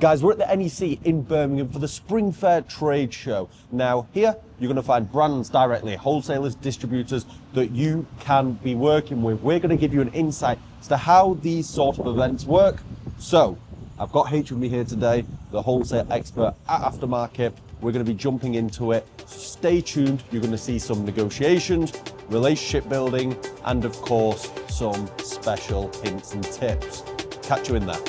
Guys, we're at the NEC in Birmingham for the Springfair Tradeshow. Now, here you're going to find brands directly, wholesalers, distributors that you can be working with. We're going to give you an insight as to how these sort of events work. So, I've got H with me here today, the wholesale expert at Aftermarket. We're going to be jumping into it. Stay tuned. You're going to see some negotiations, relationship building, and of course, some special hints and tips. Catch you in there.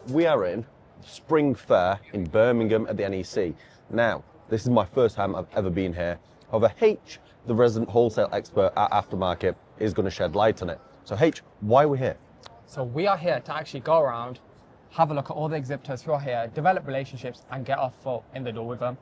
We are in Springfair in Birmingham at the NEC. Now, this is my first time I've ever been here. However, H, the resident wholesale expert at Aftermarket, is going to shed light on it. So H, why are we here? So we are here to actually go around, have a look at all the exhibitors who are here, develop relationships and get our foot in the door with them.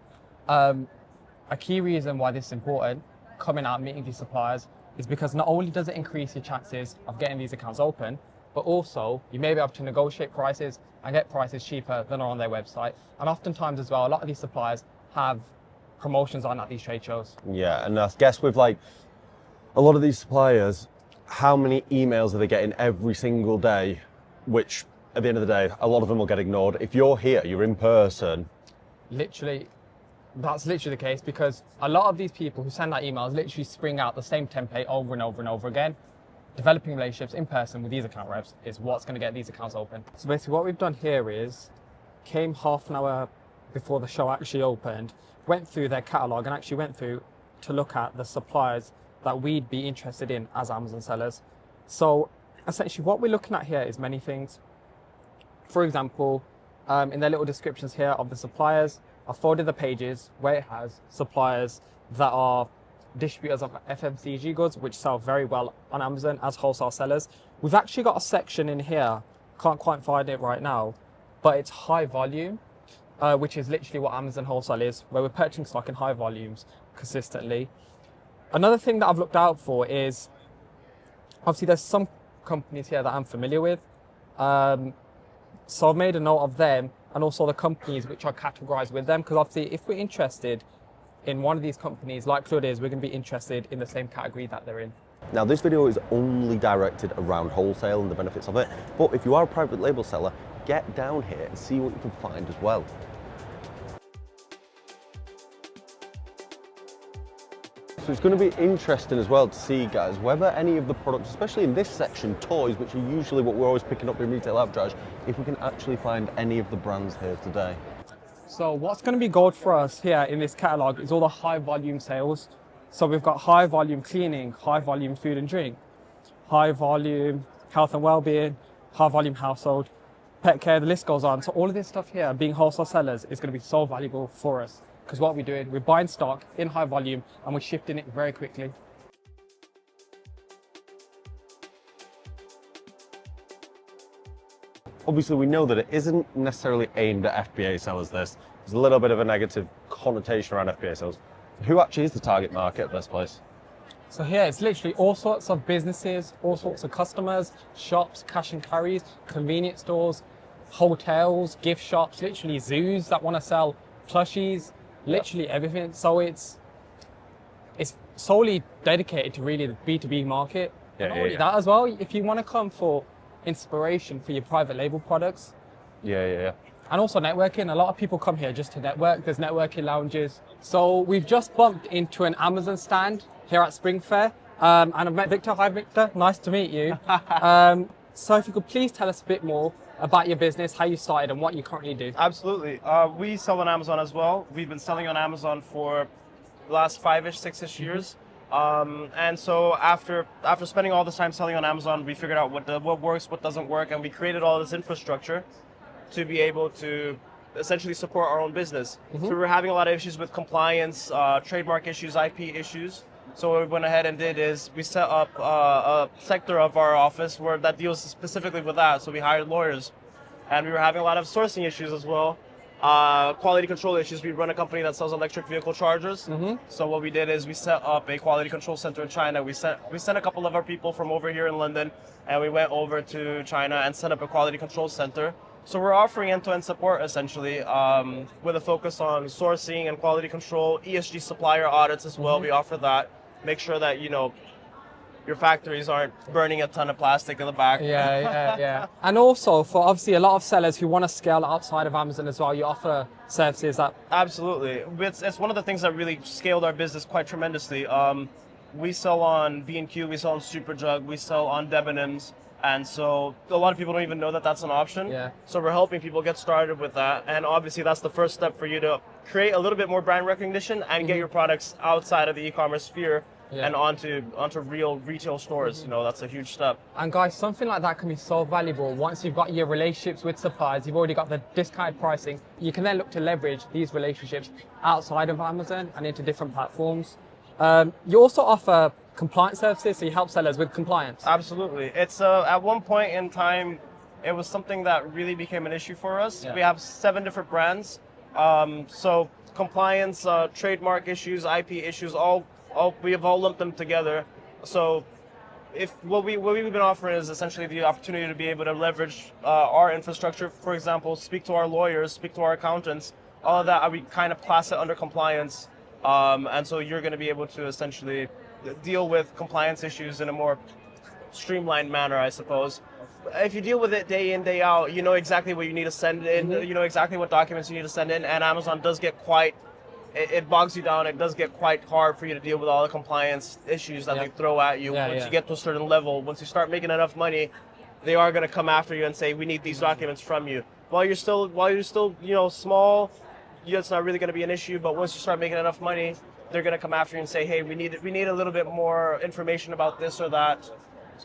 A key reason why this is important, coming out meeting these suppliers, is because not only does it increase your chances of getting these accounts open, but also you may be able to negotiate prices and get prices cheaper than are on their website. And oftentimes as well, a lot of these suppliers have promotions on at these trade shows. Yeah, and I guess with like a lot of these suppliers, how many emails are they getting every single day, which at the end of the day, a lot of them will get ignored. If you're here, you're in person. Literally, that's literally the case, because a lot of these people who send out emails literally spring out the same template over and over and over again. Developing relationships in person with these account reps is what's going to get these accounts open. So basically what we've done here is came half an hour before the show actually opened, went through their catalogue and actually went through to look at the suppliers that we'd be interested in as Amazon sellers. So essentially what we're looking at here is many things. For example, in their little descriptions here of the suppliers, I've folded the pages where it has suppliers that are distributors of FMCG goods, which sell very well on Amazon as wholesale sellers. We've actually got a section in here, can't quite find it right now, but it's high volume, which is literally what Amazon wholesale is, where we're purchasing stock in high volumes consistently. Another thing that I've looked out for is, obviously there's some companies here that I'm familiar with. So I've made a note of them and also the companies which are categorized with them, because obviously if we're interested in one of these companies, like Claude is, we're going to be interested in the same category that they're in. Now, this video is only directed around wholesale and the benefits of it, but if you are a private label seller, get down here and see what you can find as well. So it's going to be interesting as well to see, guys, whether any of the products, especially in this section, toys, which are usually what we're always picking up in retail arbitrage, if we can actually find any of the brands here today. So what's going to be gold for us here in this catalogue is all the high volume sales. So we've got high volume cleaning, high volume food and drink, high volume health and well-being, high volume household, pet care, the list goes on. So all of this stuff here, being wholesale sellers, is going to be so valuable for us, because what we're doing, we're buying stock in high volume and we're shifting it very quickly. Obviously, we know that it isn't necessarily aimed at FBA sellers, this. There's a little bit of a negative connotation around FBA sellers. Who actually is the target market of this place? So here it's literally all sorts of businesses, all sorts of customers, shops, cash and carries, convenience stores, hotels, gift shops, literally zoos that want to sell plushies, literally everything. So it's solely dedicated to really the B2B market. Yeah, Not only that as well, if you want to come for inspiration for your private label products. Yeah. And also networking. A lot of people come here just to network. There's networking lounges. So we've just bumped into an Amazon stand here at Springfair. And I've met Victor. Hi, Victor. Nice to meet you. So if you could please tell us a bit more about your business, how you started and what you currently do. Absolutely. We sell on Amazon as well. We've been selling on Amazon for the last 5-ish, 6-ish years. And so after spending all this time selling on Amazon, we figured out what works, what doesn't work, and we created all this infrastructure to be able to essentially support our own business. So we were having a lot of issues with compliance, trademark issues, IP issues. So what we went ahead and did is we set up a sector of our office that deals specifically with that. So we hired lawyers, and we were having a lot of sourcing issues as well. Quality control issues. We run a company that sells electric vehicle chargers. So what we did is we set up a quality control center in China. We sent a couple of our people from over here in London, and we went over to China and set up a quality control center So we're offering end-to-end support essentially, with a focus on sourcing and quality control, ESG supplier audits as well. We offer that. Make sure that your factories aren't burning a ton of plastic in the back. Yeah. And also for obviously a lot of sellers who want to scale outside of Amazon as well, you offer services that. Absolutely. It's one of the things that really scaled our business quite tremendously. We sell on B&Q, we sell on Superdrug, we sell on Debenhams. And so a lot of people don't even know that that's an option. Yeah. So we're helping people get started with that. And obviously that's the first step for you to create a little bit more brand recognition and get your products outside of the e-commerce sphere and onto real retail stores. That's a huge step. And guys, something like that can be so valuable. Once you've got your relationships with suppliers, you've already got the discounted pricing, you can then look to leverage these relationships outside of Amazon and into different platforms. You also offer compliance services, so you help sellers with compliance. Absolutely. It's at one point in time, it was something that really became an issue for us. We have 7 different brands. So compliance, trademark issues, IP issues, we have all lumped them together. So what we've been offering is essentially the opportunity to be able to leverage our infrastructure. For example, speak to our lawyers, speak to our accountants, all of that, we kind of class it under compliance. And so you're going to be able to essentially deal with compliance issues in a more streamlined manner, I suppose. If you deal with it day in, day out, you know exactly what you need to send in, you know exactly what documents you need to send in, and Amazon does get it bogs you down. It does get quite hard for you to deal with all the compliance issues that they throw at you. Once you get to a certain level, once you start making enough money, they are going to come after you and say, we need these documents from you. While you're still small, it's not really going to be an issue, but once you start making enough money, they're going to come after you and say, hey, we need a little bit more information about this or that,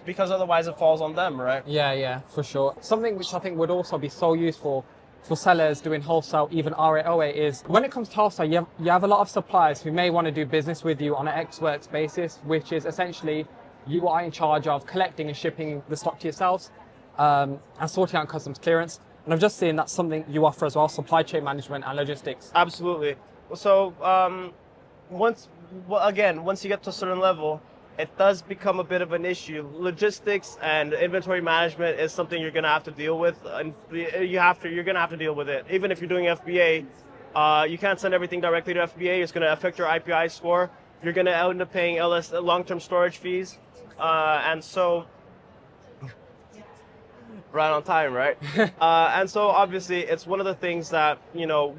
because otherwise it falls on them, right? Yeah, for sure. Something which I think would also be so useful for sellers doing wholesale, even R808, is when it comes to wholesale, you have a lot of suppliers who may want to do business with you on an ex-works basis, which is essentially you are in charge of collecting and shipping the stock to yourselves and sorting out customs clearance. And I've just seen that's something you offer as well, supply chain management and logistics. Absolutely. So once you get to a certain level, it does become a bit of an issue. Logistics and inventory management is something you're going to have to deal with, and you're going to have to deal with it. Even if you're doing FBA, you can't send everything directly to FBA. It's going to affect your IPI score. You're going to end up paying long-term storage fees, and so right on time, right? And so obviously it's one of the things that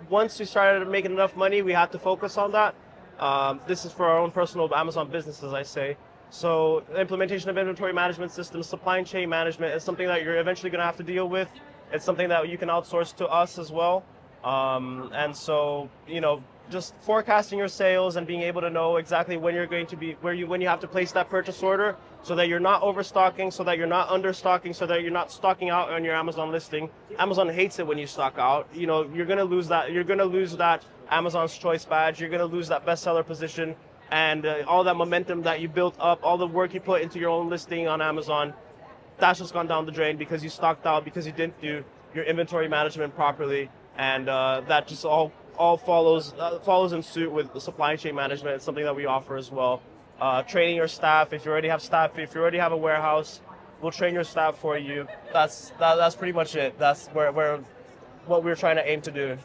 once we started making enough money, we had to focus on that. This is for our own personal Amazon business, as I say. So implementation of inventory management systems, supply chain management is something that you're eventually going to have to deal with. It's something that you can outsource to us as well. And so, just forecasting your sales and being able to know exactly when you're going to be, when you have to place that purchase order, so that you're not overstocking, so that you're not understocking, so that you're not stocking out on your Amazon listing. Amazon hates it when you stock out. You're going to lose that. You're going to lose that Amazon's Choice badge. You're going to lose that bestseller position, and all that momentum that you built up, all the work you put into your own listing on Amazon, that's just gone down the drain because you stocked out, because you didn't do your inventory management properly, and that just all follows in suit with the supply chain management. It's something that we offer as well. Training your staff. If you already have staff, if you already have a warehouse, we'll train your staff for you. That's pretty much it. That's what we're trying to aim to do.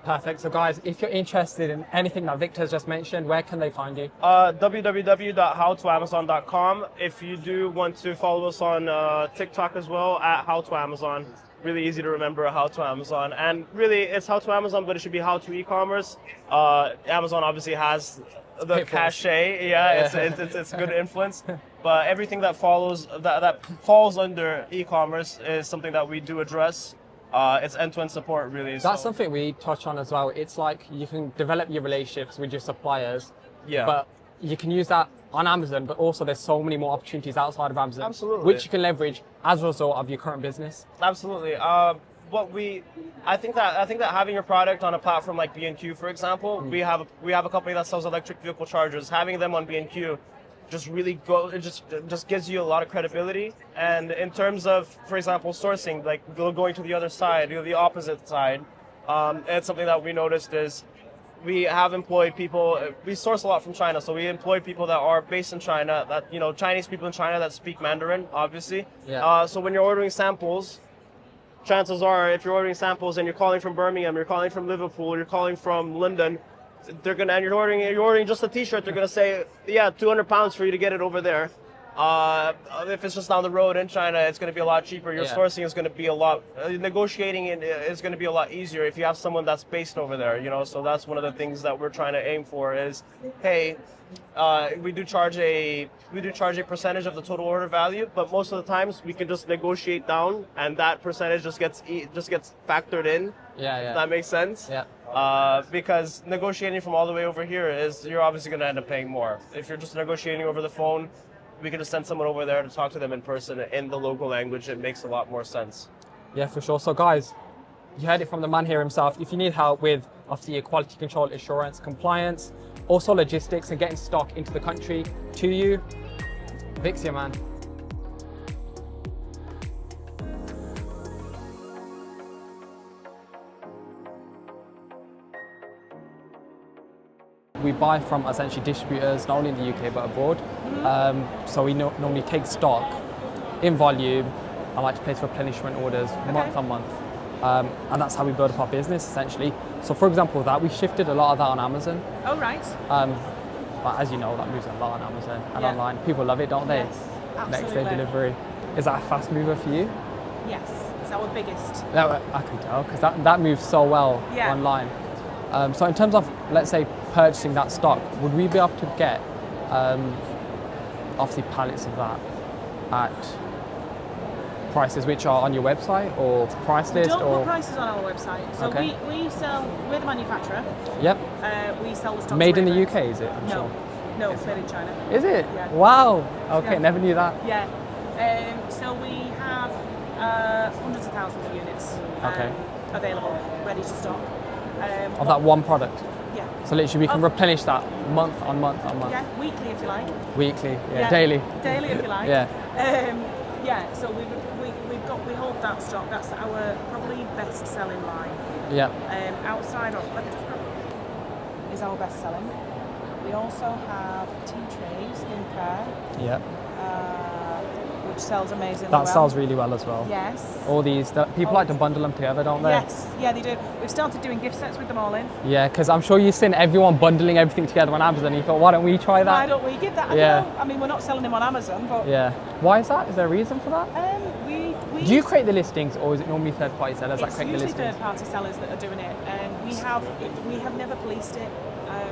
Perfect. So guys, if you're interested in anything that Victor's just mentioned, where can they find you? www.howtoamazon.com. If you do want to follow us on TikTok as well, at howtoamazon. Really easy to remember, How to Amazon. And really, it's How to Amazon, but it should be How to E-commerce. Amazon obviously has the cachet. Yeah, it's good influence. But everything that falls under e-commerce is something that we do address. It's end-to-end support, really. That's something we touch on as well. It's like you can develop your relationships with your suppliers, but you can use that on Amazon, but also there's so many more opportunities outside of Amazon, which you can leverage as a result of your current business. Absolutely. I think that having your product on a platform like B&Q, for example, we have a company that sells electric vehicle chargers. Having them on B&Q just just gives you a lot of credibility. And in terms of, for example, sourcing, like going to the other side, the opposite side, it's something that we noticed is we have employed people. We source a lot from China, so we employ people that are based in China, that Chinese people in China that speak Mandarin, obviously. So when you're ordering samples, chances are, if you're ordering samples and you're calling from Birmingham, you're calling from Liverpool, you're calling from London, and you're ordering just a T-shirt, they're gonna say, yeah, £200 for you to get it over there. If it's just down the road in China, it's going to be a lot cheaper. Your sourcing is going to be a lot, negotiating is going to be a lot easier if you have someone that's based over there, you know. So that's one of the things that we're trying to aim for is, hey, we do charge a percentage of the total order value, but most of the times we can just negotiate down, and that percentage just gets factored in. Yeah. If that makes sense. Yeah. Because negotiating from all the way over here you're obviously going to end up paying more. If you're just negotiating over the phone, we can just send someone over there to talk to them in person in the local language. It makes a lot more sense. Yeah, for sure. So guys, you heard it from the man here himself. If you need help with obviously your quality control, assurance, compliance, also logistics and getting stock into the country to you, Vic's your man. We buy from essentially distributors, not only in the UK but abroad. So we normally take stock in volume. I like to place replenishment orders month on month. And that's how we build up our business essentially. So for example, we shifted a lot of that on Amazon. Oh, right. But as you know, that moves a lot on Amazon and online. People love it, don't they? Yes, absolutely. Next day delivery. Is that a fast mover for you? Yes, it's our biggest. No, I can tell because that moves so well online. So in terms of, let's say, purchasing that stock, would we be able to get obviously pallets of that at prices which are on your website or price list? We don't put prices on our website. So we sell, we're the manufacturer. Yep. We sell the stock. Made in the UK, is it? I'm No. sure. No, it's made in China. Is it? Yeah. Wow. Okay, Yeah. never knew that. Yeah. So we have hundreds of thousands of units available, ready to stock. Of that one product? Yeah. So literally we can replenish that month on month on month? Yeah, weekly if you like. Weekly, daily. Daily if you like. Yeah. So we hold that stock. That's our probably best selling line. Yeah. Outside of is our best selling. We also have tea trays, Springfair. Yeah. Which sells amazingly That well. sells really well as well. Yes. All these, people like to bundle them together, don't they? Yes, yeah, they do. We've started doing gift sets with them all in. Yeah, because I'm sure you've seen everyone bundling everything together on Amazon. You thought, why don't we try that? Why don't we give that? I mean, we're not selling them on Amazon, but yeah. Why is that? Is there a reason for that? Do you create the listings, or is it normally third-party sellers that create the listings? It's usually third-party sellers that are doing it, and we have never policed it.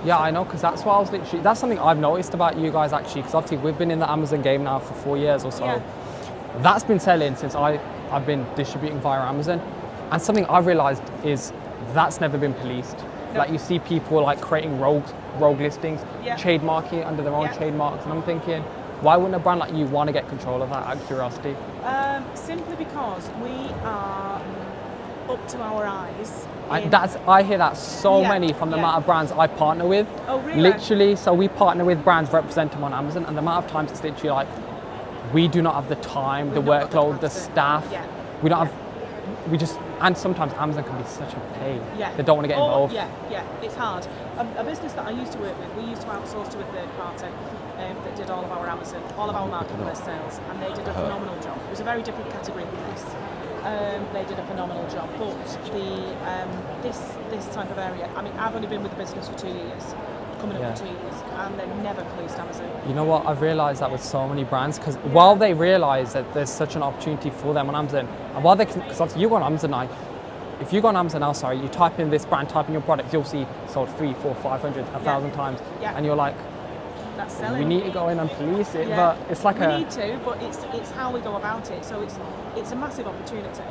Yeah, I know, because that's what I was literally. That's something I've noticed about you guys actually, because obviously we've been in the Amazon game now for 4 years or so. Yeah. That's been selling since I've been distributing via Amazon, and something I've realised is that's never been policed. No. Like you see people like creating rogue listings, trademarking it under their own trademarks, and I'm thinking, why wouldn't a brand like you want to get control of that? Out of curiosity. Simply because we are up to our eyes. I hear that so many from the amount of brands I partner with. Oh, really? Literally, so we partner with brands, represent them on Amazon, and the amount of times it's literally like, we do not have the time, the workload, the staff. Yeah. We don't have, and sometimes Amazon can be such a pain. Yeah. They don't want to get involved. It's hard. A business that I used to work with, we used to outsource to a third party that did all of our Amazon, all of our marketplace sales, and they did a phenomenal job. It was a very different category than this. They did a phenomenal job, but this type of area, I mean, I've only been with the business for 2 years, coming up for 2 years, and they've never policed Amazon. You know what, I've realised that with so many brands, because while they realise that there's such an opportunity for them on Amazon, and while they can, because obviously you go on Amazon now, if you go on Amazon now, you type in this brand, type in your product, you'll see sold 300, 400, 500, 1,000 times, and you're like, that's selling. We need to go in and police it, but it's like we need to, but it's how we go about it. So it's a massive opportunity.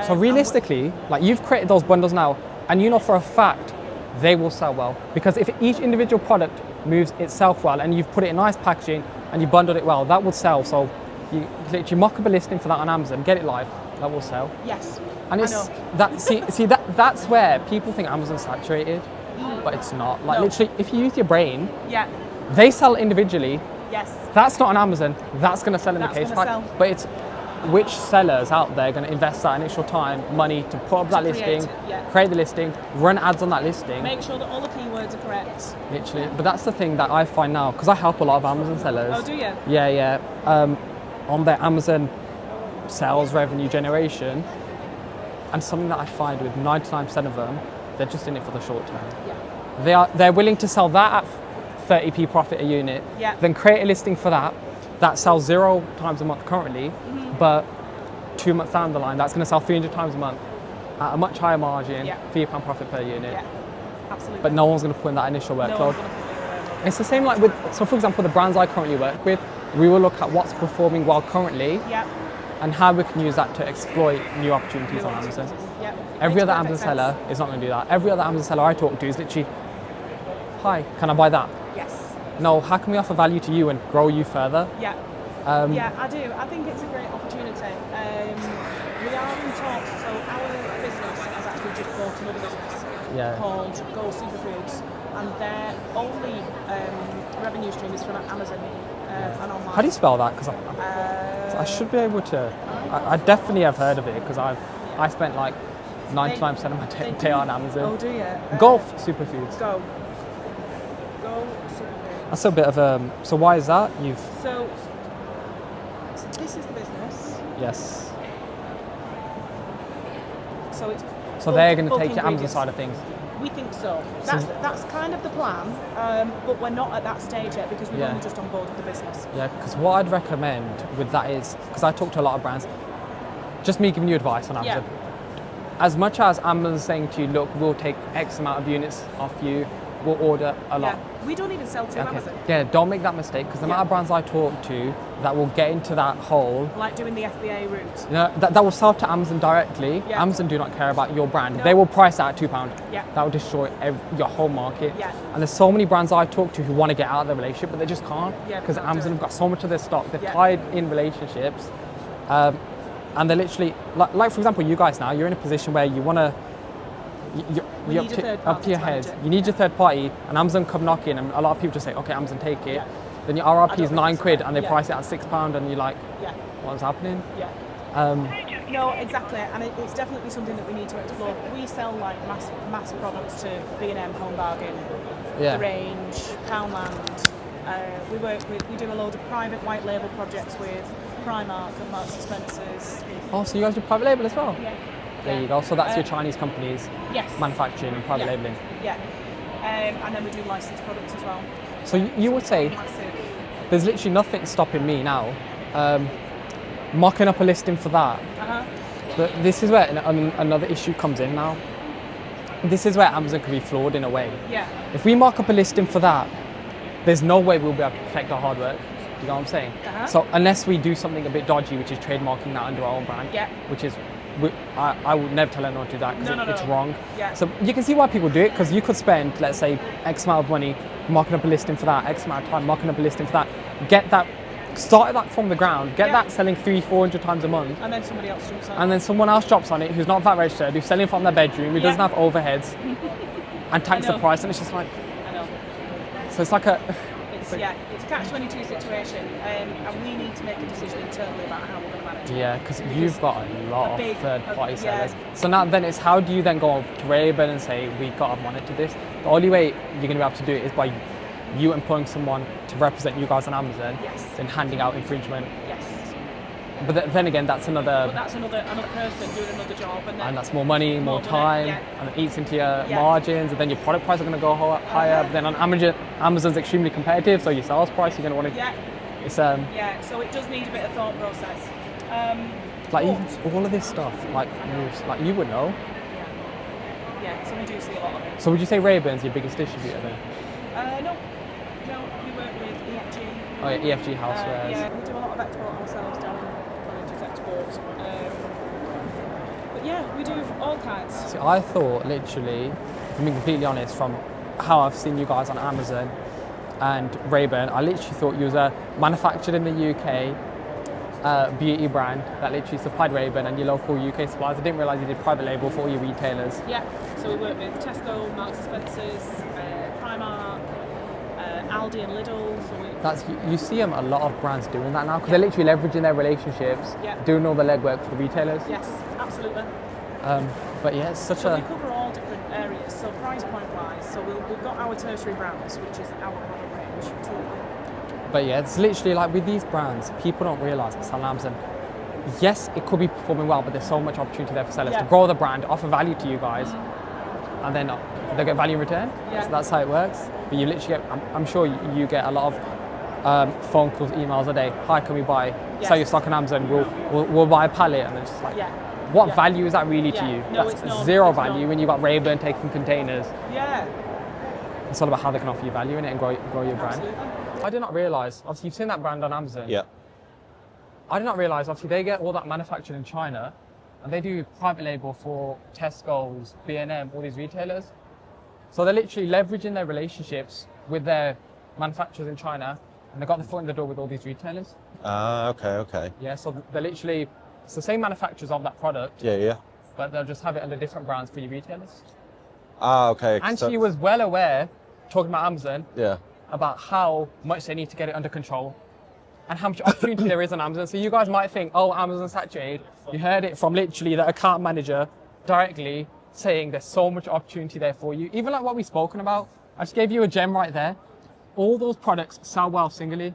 So realistically, like you've created those bundles now, and you know for a fact they will sell well, because if each individual product moves itself well, and you've put it in nice packaging and you bundled it well, that will sell. So you literally mock up a listing for that on Amazon, get it live, that will sell. Yes. And it's that's where people think Amazon's saturated, but it's not. Like literally, if you use your brain, they sell individually. Yes. That's not on Amazon. That's going to sell in the case pack. Sell. But it's which sellers out there are going to invest that initial time, money to put up that listing, create the listing, run ads on that listing. Make sure that all the keywords are correct. Literally. But that's the thing that I find now, because I help a lot of Amazon sellers. Oh, do you? Yeah. On their Amazon sales revenue generation, and something that I find with 99% of them, they're just in it for the short term. Yeah. They're willing to sell that at 30p profit a unit, Yeah. then create a listing for that sells 0 times a month currently, but 2 months down the line, that's going to sell 300 times a month at a much higher margin, Yeah. £3 profit per unit. Yeah. Absolutely. But no one's going to put in that initial No workload. one's gonna put it in. It's the same like with, so for example, the brands I currently work with, we will look at what's performing well currently Yeah. and how we can use that to exploit new opportunities on Amazon. Yeah. Every Makes other perfect Amazon sense. seller is not going to do that. Every other Amazon seller I talk to is literally, hi, can I buy that? Yes. No, how can we offer value to you and grow you further? Yeah. Yeah, I do. I think it's a great opportunity. We are in talks, so our business has actually just bought another business Yeah. called Go Superfoods, and their only revenue stream is from Amazon and online. How do you spell that? Because I should be able to. I definitely have heard of it because I spent like 99% of my day on Amazon. Oh, do you? Golf Superfoods. Go Superfoods. That's a bit of a. So why is that? So this is the business. Yes. So it's. So bulk- they're going to bulk take your Amazon ingredients. side of things. We think so. That's kind of the plan, but we're not at that stage yet because we've Yeah. only just onboarded the business. Yeah, because what I'd recommend with that is, because I talk to a lot of brands, just me giving you advice on Amazon. As much as Amazon's saying to you, look, we'll take X amount of units off you, we'll order a lot. Yeah. We don't even sell to Amazon. Yeah, don't make that mistake because the amount of brands I talk to that will get into that hole, Like doing the FBA route. you know, that will sell to Amazon directly. Yeah. Amazon do not care about your brand. No. They will price that at £2. Yeah. That will destroy your whole market. Yeah. And there's so many brands I talk to who want to get out of the relationship, but they just can't Yeah, because can't do Amazon it. have got so much of their stock. They've Yeah. tied in relationships. And they're literally, like for example, you guys now, you're in a position where you want to, We you're need a up third to party your to head. manage it. You need your third party, and Amazon come knocking, and a lot of people just say, okay, Amazon, take it. Yeah. Then your I RRP don't is think £9, so. and they Yeah. price it at £6, and you're like, Yeah. what's happening? Yeah. No, exactly, and it's definitely something that we need to explore. We sell like mass products to B&M, Home Bargain, Yeah. The Range, Poundland. We do a load of private white label projects with Primark and Marks and Spencer's. Oh, so you guys do private label as well? Yeah. There you go. So that's your Chinese companies Yes. manufacturing and private Yeah. labeling. Yeah. And then we do licensed products as well. So you would say Massive. there's literally nothing stopping me now mocking up a listing for that. Uh-huh. But this is where another issue comes in now. This is where Amazon can be flawed in a way. Yeah. If we mark up a listing for that, there's no way we'll be able to protect our hard work. You know what I'm saying? Uh-huh. So unless we do something a bit dodgy, which is trademarking that under our own brand, Yeah. which is, I would never tell anyone to do that because No. it's wrong. Yeah. So you can see why people do it because you could spend, let's say, X amount of money marking up a listing for that, X amount of time marking up a listing for that, get that, start that from the ground, get Yeah. that selling 300-400 times a month, And then somebody else jumps on. and then someone else drops on it who's not VAT registered, who's selling from their bedroom, who Yeah. doesn't have overheads, and tax I the know. price, and it's just like, I know. so it's like a, It's a catch-22 situation, and we need to make a decision internally about how we're going to manage it. yeah, because you've got a lot of big- third-party yeah. sellers. So now then it's how do you then go to Ray-Ban and say, we got to monitor this? The only way you're going to be able to do it is by you employing someone to represent you guys on Amazon Yes. and handing out infringement. Yes. But then again, that's another, But that's another person doing another job, and then and that's more money, more More money, time, yeah. and it eats into your Yeah. margins, and then your product price are going to go higher. But then on Amazon's extremely competitive, so your sales price you're going to want to. yeah, It's yeah. So it does need a bit of thought process. like but- even all of this stuff, like moves, like you would know. Yeah, so we do see a lot of it. So would you say Ray-Ban's your biggest distributor then? No, we work with EFG. Oh yeah, EFG Housewares. Yeah, we do a lot of export ourselves down in Villages Export. But yeah, we do all kinds. See, I thought literally, to be completely honest, from how I've seen you guys on Amazon and Ray-Ban, I literally thought you was a manufactured in the UK beauty brand that literally supplied Ray-Ban and your local UK suppliers. I didn't realise you did private label for all your retailers. Yeah, so we work with Tesco, Marks and Spencer's, Primark, Aldi and Lidl. So You see a lot of brands doing that now because they're literally leveraging their relationships, Yeah. doing all the legwork for the retailers. yes, absolutely. But yeah, it's such So we a cover all different areas. So price point wise, so we've got our tertiary brands, which is our product range. But yeah, it's literally like with these brands, people don't realise it's on Amazon. yes, it could be performing well, but there's so much opportunity there for sellers Yeah. to grow the brand, offer value to you guys, and then they get value in return. Yeah. So that's how it works. But you literally get, I'm sure you get a lot of phone calls, emails a day. Hi, can we buy? Yes. Sell your stock on Amazon. We'll buy a pallet, and it's just like, Yeah. what Yeah. value is that really to Yeah. you? No, That's it's not. zero It's value not. when you've got Rayburn taking containers. Yeah. It's all about how they can offer you value in it and grow your brand. Absolutely. I did not realise, obviously you've seen that brand on Amazon. Yeah. I did not realise, obviously they get all that manufactured in China and they do private label for Tesco's, B&M, all these retailers. So they're literally leveraging their relationships with their manufacturers in China and they got the foot in the door with all these retailers. Ah, okay. Yeah, so they're literally, it's the same manufacturers of that product, Yeah. but they'll just have it under different brands for your retailers. Ah, okay. And so- she was well aware, talking about Amazon, Yeah. about how much they need to get it under control and how much opportunity there is on Amazon. So you guys might think, oh, Amazon saturated. You heard it from literally the account manager directly saying there's so much opportunity there for you. Even like what we've spoken about, I just gave you a gem right there. All those products sell well singly.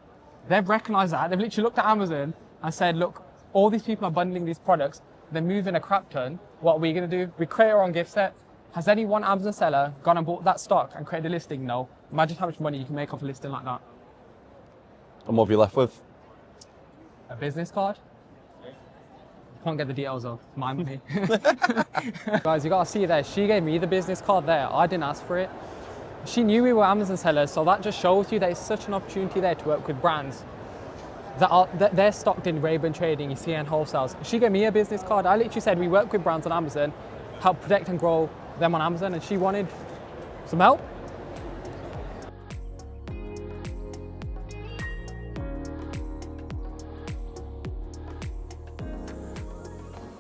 They've recognized that. They've literally looked at Amazon and said, look, all these people are bundling these products. They're moving a crap ton. What are we going to do? We create our own gift set. Has any one Amazon seller gone and bought that stock and created a listing? No. Imagine how much money you can make off a listing like that. And what have you left with? A business card? Can't get the details though. My money. Guys, you gotta see there. She gave me the business card there. I didn't ask for it. She knew we were Amazon sellers, so that just shows you that it's such an opportunity there to work with brands that they're stocked in Rayburn Trading, you see, and Wholesales. She gave me a business card. I literally said we work with brands on Amazon, help protect and grow them on Amazon, and she wanted some help.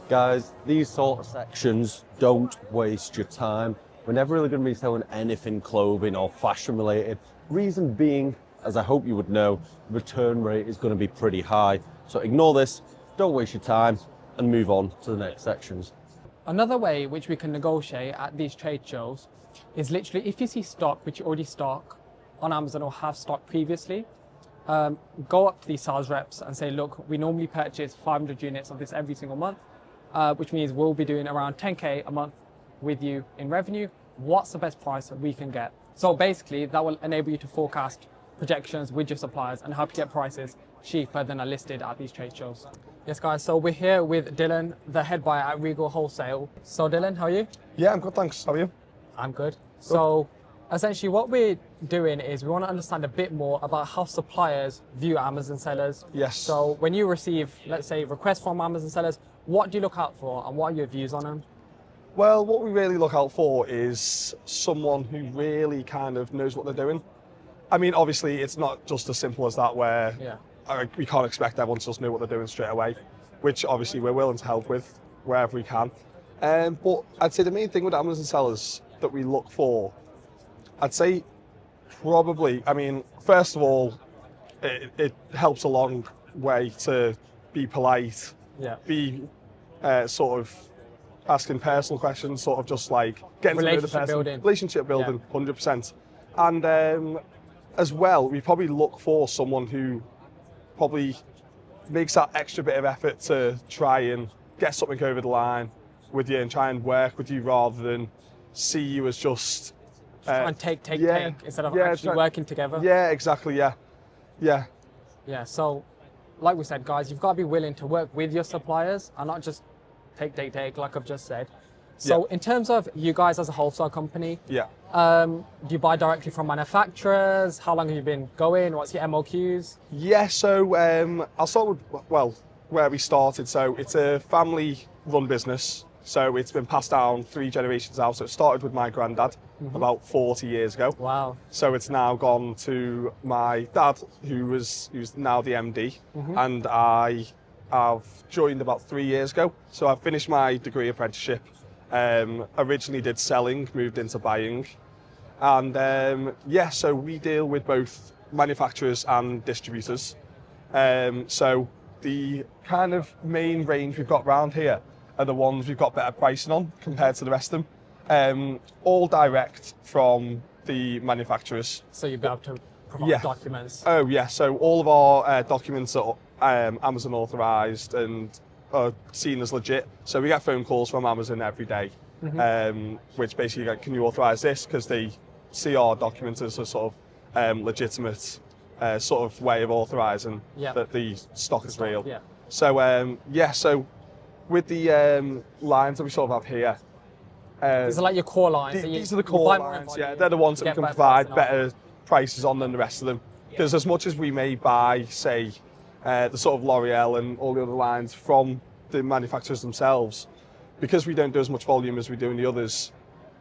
Guys, these sort of sections, don't waste your time. We're never really going to be selling anything clothing or fashion related. Reason being, as I hope you would know, the return rate is going to be pretty high. So ignore this, don't waste your time, and move on to the next sections. Another way which we can negotiate at these trade shows is literally if you see stock which you already stock on Amazon or have stock previously, go up to these sales reps and say, look, we normally purchase 500 units of this every single month, which means we'll be doing around 10K a month with you in revenue. What's the best price that we can get? So basically that will enable you to forecast projections with your suppliers and help you get prices cheaper than are listed at these trade shows. Yes guys, so we're here with Dylan, the head buyer at Regal Wholesale. So Dylan, how are you? Yeah, I'm good, thanks. How are you? I'm good. So essentially what we're doing is we want to understand a bit more about how suppliers view Amazon sellers. Yes. So when you receive, let's say, requests from Amazon sellers, what do you look out for and what are your views on them? Well, what we really look out for is someone who really kind of knows what they're doing. I mean, obviously, it's not just as simple as that where we can't expect everyone to just know what they're doing straight away, which obviously we're willing to help with wherever we can. But I'd say the main thing with Amazon sellers that we look for, I'd say probably, I mean, first of all, it helps a long way to be polite, be sort of asking personal questions, sort of just like getting to know the person. Relationship building, 100%. And as well, we probably look for someone who probably makes that extra bit of effort to try and get something over the line with you and try and work with you rather than see you as just and take instead of actually working together. Yeah, exactly. Yeah. So, like we said, guys, you've got to be willing to work with your suppliers and not just take, like I've just said. So, in terms of you guys as a wholesale company, do you buy directly from manufacturers? How long have you been going? What's your MOQs? Yeah, so I'll start with, well, where we started. So it's a family-run business. So it's been passed down 3 generations now. So it started with my granddad about 40 years ago. Wow. So it's now gone to my dad, who's now the MD, and I have joined about 3 years ago. So I've finished my degree apprenticeship. Originally did selling, moved into buying. And so we deal with both manufacturers and distributors. So the kind of main range we've got around here are the ones we've got better pricing on compared to the rest of them. All direct from the manufacturers. So you'll be able to provide documents? Oh yeah, so all of our documents are Amazon authorised and are seen as legit. So we get phone calls from Amazon every day, which basically like, can you authorise this? Because they see our documents as a sort of legitimate sort of way of authorising that the stock is real. Yeah. So so with the lines that we sort of have here, These are like your core lines. these are the core lines. Yeah, they're the ones that we can provide better prices on than the rest of them. Because as much as we may buy, say, the sort of L'Oreal and all the other lines from the manufacturers themselves, because we don't do as much volume as we do in the others,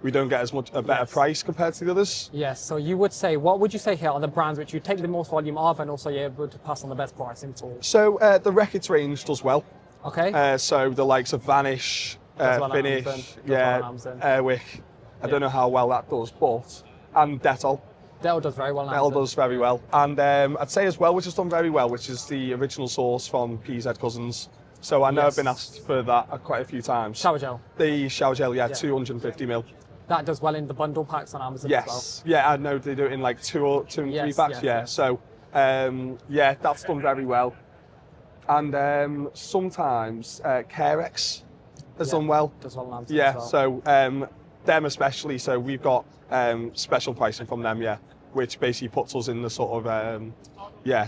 we don't get as much a better price compared to the others. Yes. So you would say, what would you say here are the brands which you take the most volume of, and also you're able to pass on the best pricing for? So the Reckitt's range does well. Okay. So the likes of Vanish, Finish, Airwick. I don't know how well that does, and Dettol. Dettol does very well. Dettol does very well. And I'd say as well, which has done very well, which is the original source from PZ Cousins. So I know I've been asked for that quite a few times. Shower gel. The shower gel, 250ml. That does well in the bundle packs on Amazon as well. Yeah, I know they do it in like two and three packs. So that's done very well. And sometimes Carex has done well. Does well on Amazon as well. So them especially. So we've got special pricing from them, which basically puts us in the sort of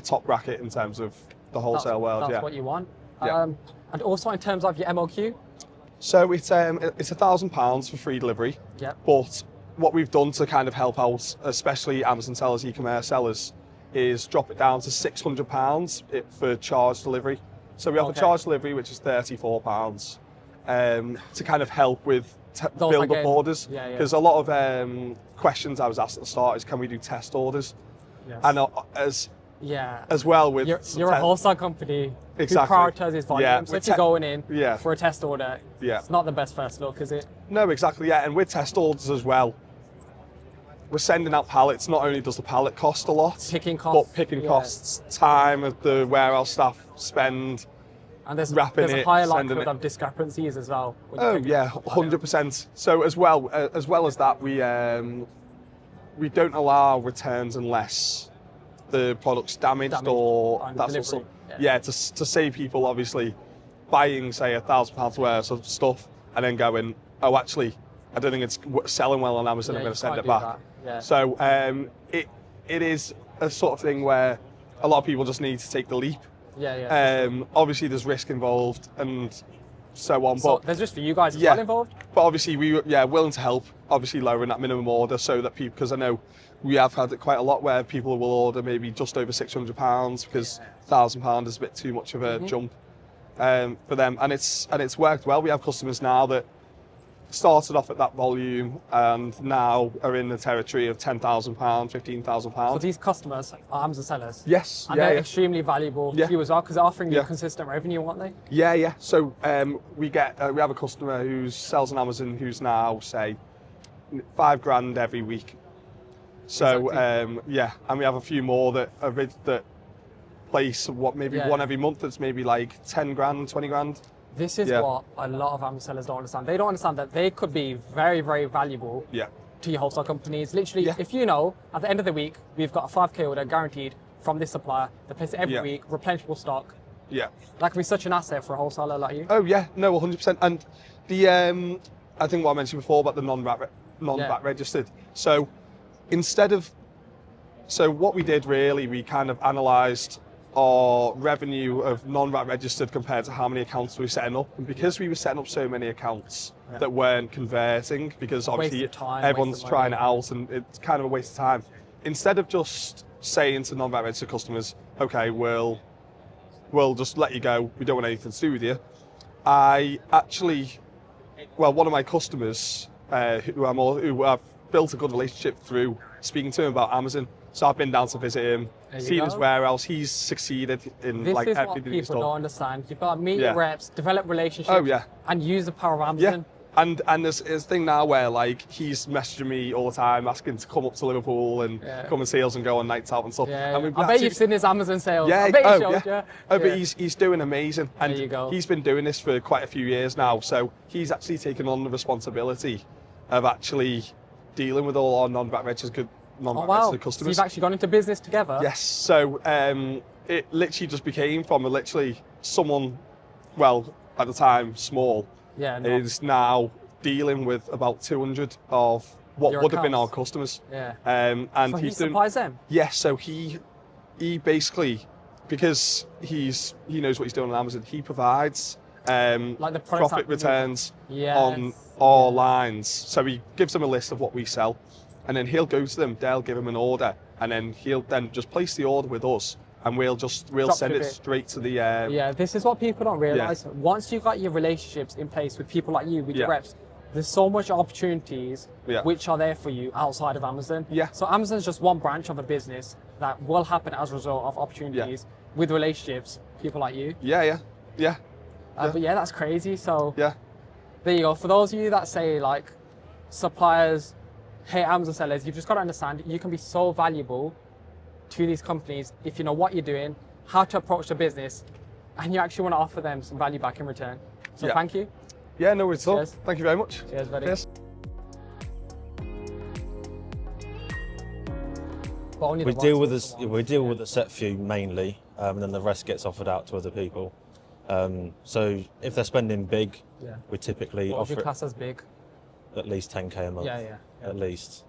top bracket in terms of the wholesale world. That's what you want. And also in terms of your MOQ. So it's £1,000 for free delivery. Yeah. But what we've done to kind of help out, especially Amazon sellers, e-commerce sellers, is drop it down to £600 for charge delivery. So we have a charge delivery, which is £34, to kind of help with build up orders. Because a lot of questions I was asked at the start is, can we do test orders? Yes. And as well with you're a wholesale company who prioritises volume. So if you're going in for a test order, it's not the best first look, is it? No, exactly. And with test orders as well, we're sending out pallets. Not only does the pallet cost a lot, but picking costs, time of the warehouse staff spend. And there's a higher likelihood of discrepancies as well. 100%. So as well as that, we don't allow returns unless the product's damaged or that sort of stuff. To save people obviously buying, say, £1,000 worth of stuff and then going, oh, actually, I don't think it's selling well on Amazon, I'm going to send it back. So it is a sort of thing where a lot of people just need to take the leap. Obviously, there's risk involved and so on. So but there's risk for you guys as well involved? But obviously, willing to help, obviously lowering that minimum order so that people, because I know we have had it quite a lot where people will order maybe just over £600 because £1,000 is a bit too much of a jump for them. And it's worked well. We have customers now that started off at that volume and now are in the territory of £10,000, £15,000. So these customers are Amazon sellers? Yes. And they're extremely valuable to you as well because they're offering you consistent revenue, aren't they? Yeah. So we have a customer who sells on Amazon who's now, say, £5,000 every week. So and we have a few more that place one every month that's maybe like 10 grand, 20 grand. This is what a lot of Amazon sellers don't understand. They don't understand that they could be very, very valuable to your wholesale companies. Literally, if you know, at the end of the week, we've got a 5K order guaranteed from this supplier. They place it every week, replenishable stock. Yeah. That could be such an asset for a wholesaler like you. Oh yeah, no, 100%. And the I think what I mentioned before about the non-VAT registered. So what we did really, we kind of analysed our revenue of non-VAT registered compared to how many accounts we were setting up. And because we were setting up so many accounts that weren't converting, because obviously everyone's trying it out and it's kind of a waste of time. Instead of just saying to non-VAT registered customers, okay, we'll just let you go, we don't want anything to do with you. One of my customers who I've built a good relationship through speaking to him about Amazon. So I've been down to visit him, seen his warehouse. He's succeeded in this is everything he's done. People don't understand. You've got to meet your reps, develop relationships, and use the power of Amazon. And there's a thing now where he's messaging me all the time, asking to come up to Liverpool and come and see us and go on nights out and stuff. And I bet you've seen his Amazon sales. I bet he showed you. But he's doing amazing. And there you go. He's been doing this for quite a few years now. So he's actually taken on the responsibility of actually dealing with all our non-VAT registered customers. So you've actually gone into business together? Yes. So it literally just became from someone, at the time small, Yeah. No. is now dealing with about 200 of what Your would have been our accounts. customers. Yeah. And So he he's doing, supplies them. yes, so he basically, because he knows what he's doing on Amazon, he provides Like the products profit that- returns Yes. on all lines. So he gives them a list of what we sell, and then he'll go to them, they'll give him an order, and then he'll then just place the order with us, and we'll Drop send ship it it. straight to the Yeah, this is what people don't realize. Once you've got your relationships in place with people like you, with your Yeah. reps, there's so much opportunities Yeah. which are there for you outside of Amazon. Yeah. So Amazon's just one branch of a business that will happen as a result of opportunities with relationships, people like you. yeah. But yeah, that's crazy. So Yeah. there you go. For those of you that say like suppliers hate Amazon sellers, you've just got to understand you can be so valuable to these companies if you know what you're doing, how to approach the business, and you actually want to offer them some value back in return. So Yeah. thank you. Yeah, no worries at all. Cheers. Thank you very much. Cheers, buddy. Cheers. But only We the deal right with sorts this. of ones. We deal with a set few mainly, and then the rest gets offered out to other people. So if they're spending big, Yeah. we typically What would offer you class as big? at least 10k a month. Yeah. At least.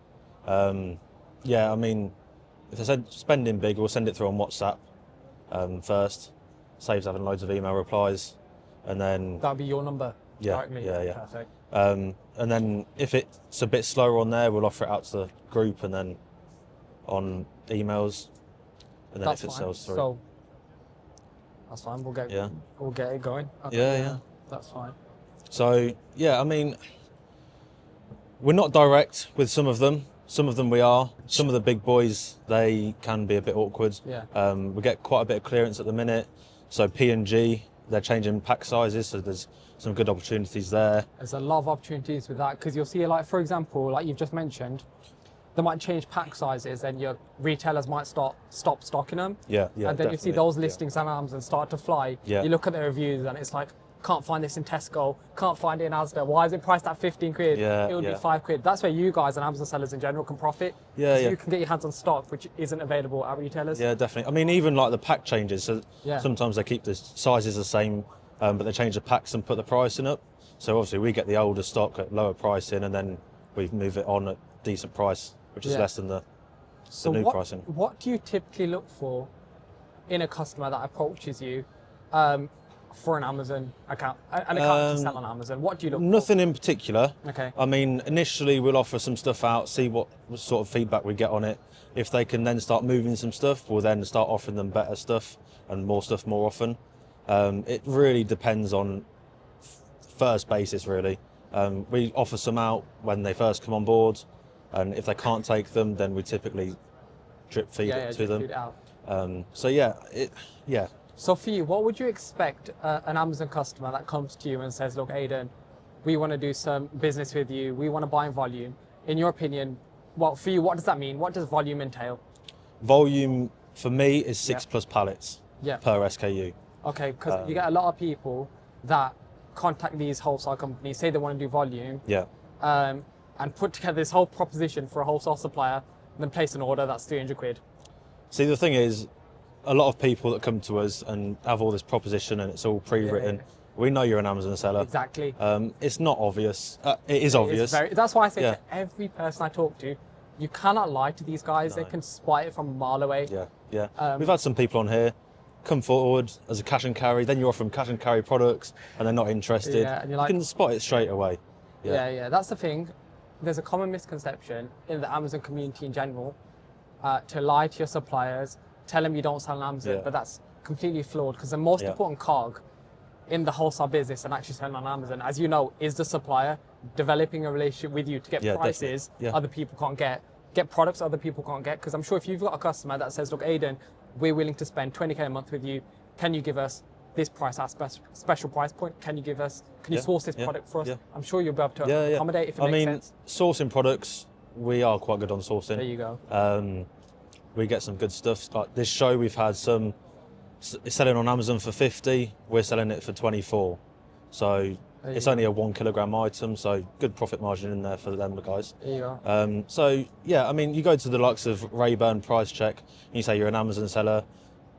Yeah, I mean, if they're spending big, we'll send it through on WhatsApp first. Saves having loads of email replies, and then That'd be your number. Yeah, directly. yeah. Perfect. and then if it's a bit slower on there, we'll offer it out to the group and then on emails, and then That's if it fine. sells through. So that's fine. We'll get it going. Okay, Yeah. That's fine. So yeah, I mean, we're not direct with some of them. Some of them we are. Some of the big boys, they can be a bit awkward. Yeah. We get quite a bit of clearance at the minute. So P&G, they're changing pack sizes, so there's some good opportunities there. There's a lot of opportunities with that because you'll see, like for example, like you've just mentioned, they might change pack sizes, and your retailers might stop stocking them. Yeah. And then you see definitely. those Yeah. listings on Amazon start to fly. Yeah. You look at the reviews and it's like, can't find this in Tesco, can't find it in Asda. Why is it priced at 15 quid? Yeah, It would be yeah. 5 quid. That's where you guys and Amazon sellers in general can profit. Yeah, 'Cause yeah. You can get your hands on stock which isn't available at retailers. Yeah, definitely. I mean, even like the pack changes. So Yeah. sometimes they keep the sizes the same, but they change the packs and put the pricing up. So obviously we get the older stock at lower pricing, and then we move it on at decent price, which is Yeah. less than the So new what, pricing. what do you typically look for in a customer that approaches you for an Amazon account, an account to sell on Amazon? What do you look Nothing in particular. for? Okay. I mean, initially we'll offer some stuff out, see what sort of feedback we get on it. If they can then start moving some stuff, we'll then start offering them better stuff and more stuff more often. It really depends on first basis, really. We offer some out when they first come on board, and if they can't take them, then we typically drip feed it to just them. feed it out. So yeah, yeah. So for you, what would you expect an Amazon customer that comes to you and says, look, Aidan, we want to do some business with you, we want to buy in volume. In your opinion, well, for you, what does that mean? What does volume entail? Volume for me is 6 Yeah. plus pallets Yeah. per SKU. Okay, because you get a lot of people that contact these wholesale companies, say they want to do volume, Yeah. and put together this whole proposition for a wholesale supplier, and then place an order that's 300 quid. See, the thing is, a lot of people that come to us and have all this proposition and it's all pre-written. Yeah. We know you're an Amazon seller. Exactly. It's not obvious. It is It's obvious. that's why I say Yeah. to every person I talk to, you cannot lie to these guys. They No. can spot it from a mile away. Yeah. We've had some people on here come forward as a cash and carry, then you offer them cash and carry products and they're not interested. Yeah, and you're like- you can spot it straight away. Yeah. That's the thing. There's a common misconception in the Amazon community in general to lie to your suppliers, tell them you don't sell on Amazon, Yeah. but that's completely flawed because the most Yeah. important cog in the wholesale business and actually selling on Amazon, as you know, is the supplier developing a relationship with you to get Yeah, prices definitely. Yeah. other people can't get products other people can't get. Because I'm sure if you've got a customer that says, look, Aidan, we're willing to spend 20k a month with you, can you give us this price at special price point? Can you Yeah, source this yeah, product for us? yeah. I'm sure you'll be able to accommodate if it I makes mean, sense. sourcing products, we are quite good on sourcing. There you go. We get some good stuff. Like this show, we've had some it's selling on Amazon for 50. We're selling it for 24. So There it's you only a 1 kilogram item. So good profit margin in there for them guys. There you go. So yeah, I mean, you go to the likes of Rayburn Price Check, and you say you're an Amazon seller.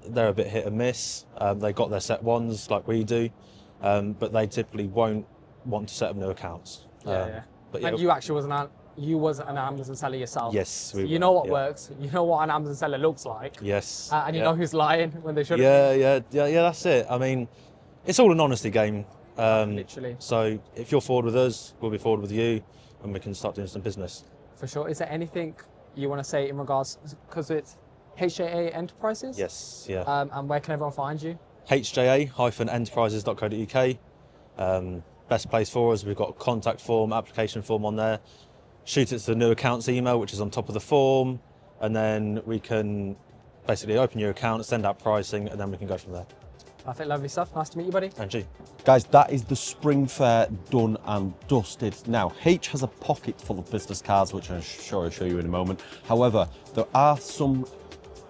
They're a bit hit and miss. They got their set ones like we do. but they typically won't want to set up new accounts. But And you actually was an Amazon seller yourself. Yes, So you know what works. You know what an Amazon seller looks like. Yes. And you know who's lying when they shouldn't. Yeah. That's it. I mean, it's all an honesty game. Literally. So if you're forward with us, we'll be forward with you, and we can start doing some business. For sure. Is there anything you want to say in regards, because it's HJA Enterprises? Yes. Yeah. And where can everyone find you? HJA-enterprises.co.uk. Best place for us. We've got a contact form, application form on there. Shoot it to the new accounts email, which is on top of the form, and then we can basically open your account, send out pricing, and then we can go from there. Perfect, lovely stuff. Nice to meet you, buddy. And you. Guys, that is the Spring Fair done and dusted. Now, H has a pocket full of business cards, which I'm sure I'll show you in a moment. However, there are some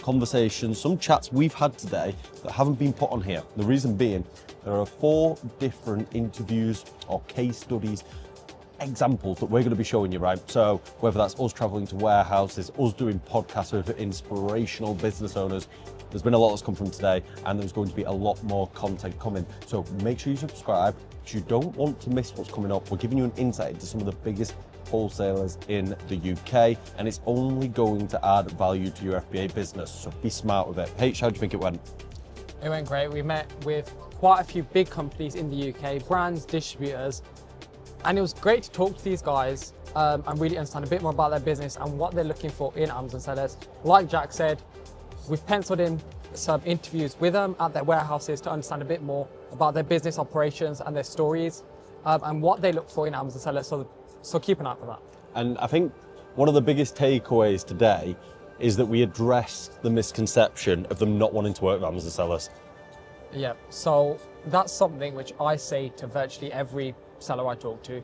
conversations, some chats we've had today that haven't been put on here. The reason being, there are 4 different interviews or case studies, examples that we're going to be showing you, right? So whether that's us traveling to warehouses, us doing podcasts with inspirational business owners, there's been a lot that's come from today, and there's going to be a lot more content coming. So make sure you subscribe, because you don't want to miss what's coming up. We're giving you an insight into some of the biggest wholesalers in the UK, and it's only going to add value to your FBA business. So be smart with it. H, how do you think it went? It went great. We met with quite a few big companies in the UK, brands, distributors, and it was great to talk to these guys and really understand a bit more about their business and what they're looking for in Amazon sellers. Like Jack said, we've penciled in some interviews with them at their warehouses to understand a bit more about their business operations and their stories and what they look for in Amazon sellers. So keep an eye for that. And I think one of the biggest takeaways today is that we addressed the misconception of them not wanting to work with Amazon sellers. Yeah, so that's something which I say to virtually every seller I talk to.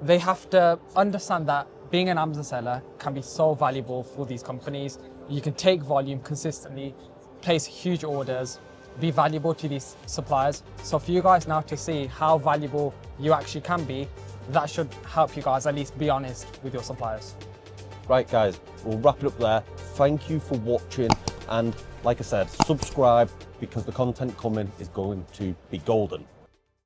They have to understand that being an Amazon seller can be so valuable for these companies. You can take volume consistently, place huge orders, be valuable to these suppliers. So for you guys now to see how valuable you actually can be, that should help you guys at least be honest with your suppliers. Right, guys, we'll wrap it up there. Thank you for watching, and like I said, subscribe, because the content coming is going to be golden.